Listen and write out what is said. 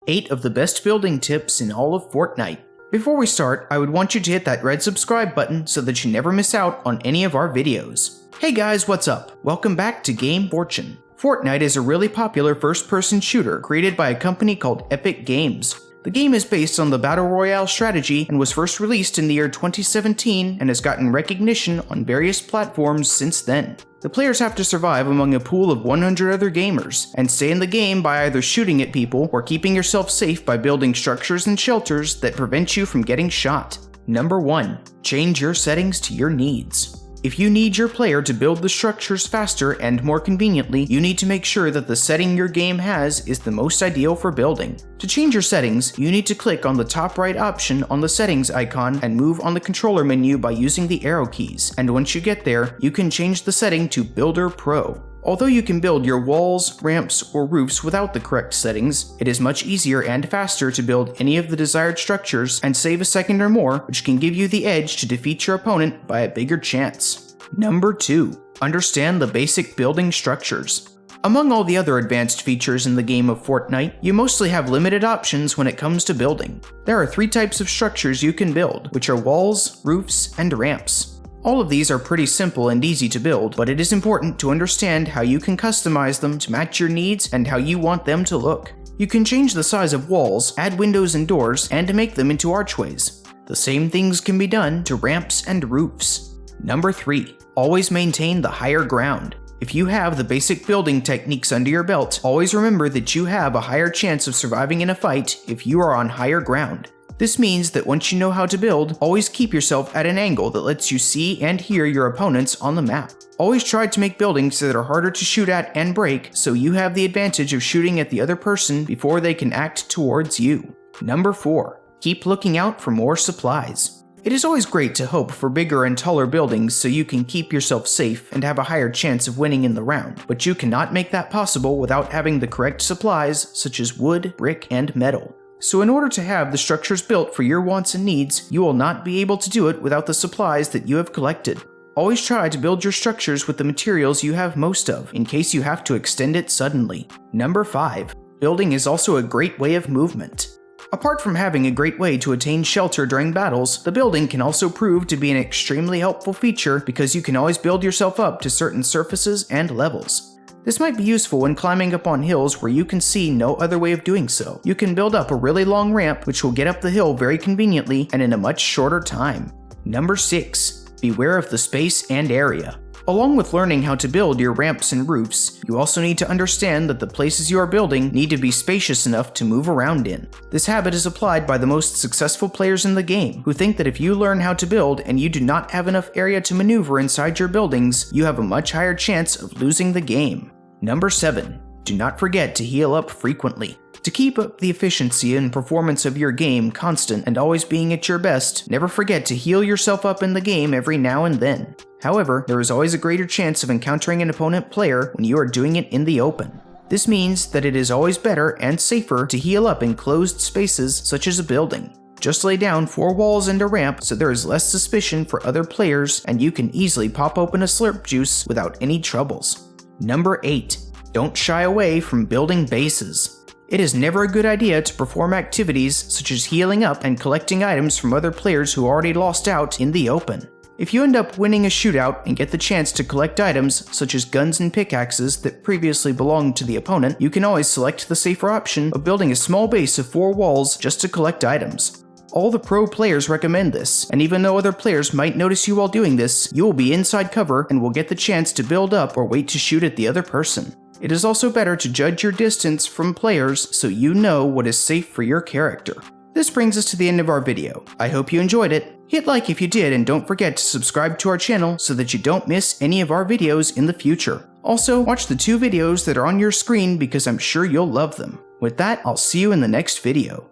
8 of the best building tips in all of Fortnite. Before we start, I would want you to hit that red subscribe button so that you never miss out on any of our videos. Hey guys, what's up? Welcome back to Game Fortune. Fortnite is a really popular first-person shooter created by a company called Epic Games. The game is based on the Battle Royale strategy and was first released in the year 2017 and has gotten recognition on various platforms since then. The players have to survive among a pool of 100 other gamers, and stay in the game by either shooting at people or keeping yourself safe by building structures and shelters that prevent you from getting shot. Number 1. Change your settings to your needs. If you need your player to build the structures faster and more conveniently, you need to make sure that the setting your game has is the most ideal for building. To change your settings, you need to click on the top right option on the settings icon and move on the controller menu by using the arrow keys, and once you get there, you can change the setting to Builder Pro. Although you can build your walls, ramps, or roofs without the correct settings, it is much easier and faster to build any of the desired structures and save a second or more, which can give you the edge to defeat your opponent by a bigger chance. Number 2. Understand the basic building structures. Among all the other advanced features in the game of Fortnite, you mostly have limited options when it comes to building. There are 3 types of structures you can build, which are walls, roofs, and ramps. All of these are pretty simple and easy to build, but it is important to understand how you can customize them to match your needs and how you want them to look. You can change the size of walls, add windows and doors, and make them into archways. The same things can be done to ramps and roofs. Number 3. Always maintain the higher ground. If you have the basic building techniques under your belt, always remember that you have a higher chance of surviving in a fight if you are on higher ground. This means that once you know how to build, always keep yourself at an angle that lets you see and hear your opponents on the map. Always try to make buildings that are harder to shoot at and break, so you have the advantage of shooting at the other person before they can act towards you. Number 4. Keep looking out for more supplies. It is always great to hope for bigger and taller buildings so you can keep yourself safe and have a higher chance of winning in the round, but you cannot make that possible without having the correct supplies such as wood, brick, and metal. So in order to have the structures built for your wants and needs, you will not be able to do it without the supplies that you have collected. Always try to build your structures with the materials you have most of, in case you have to extend it suddenly. Number 5. Building is also a great way of movement. Apart from having a great way to attain shelter during battles, the building can also prove to be an extremely helpful feature because you can always build yourself up to certain surfaces and levels. This might be useful when climbing up on hills where you can see no other way of doing so. You can build up a really long ramp which will get up the hill very conveniently and in a much shorter time. Number 6. Beware of the space and area. Along with learning how to build your ramps and roofs, you also need to understand that the places you are building need to be spacious enough to move around in. This habit is applied by the most successful players in the game, who think that if you learn how to build and you do not have enough area to maneuver inside your buildings, you have a much higher chance of losing the game. Number 7. Do not forget to heal up frequently. To keep up the efficiency and performance of your game constant and always being at your best, never forget to heal yourself up in the game every now and then. However, there is always a greater chance of encountering an opponent player when you are doing it in the open. This means that it is always better and safer to heal up in closed spaces such as a building. Just lay down 4 walls and a ramp so there is less suspicion for other players and you can easily pop open a slurp juice without any troubles. Number 8. Don't shy away from building bases. It is never a good idea to perform activities such as healing up and collecting items from other players who already lost out in the open. If you end up winning a shootout and get the chance to collect items such as guns and pickaxes that previously belonged to the opponent, you can always select the safer option of building a small base of 4 walls just to collect items. All the pro players recommend this, and even though other players might notice you while doing this, you will be inside cover and will get the chance to build up or wait to shoot at the other person. It is also better to judge your distance from players so you know what is safe for your character. This brings us to the end of our video. I hope you enjoyed it. Hit like if you did and don't forget to subscribe to our channel so that you don't miss any of our videos in the future. Also, watch the 2 videos that are on your screen because I'm sure you'll love them. With that, I'll see you in the next video.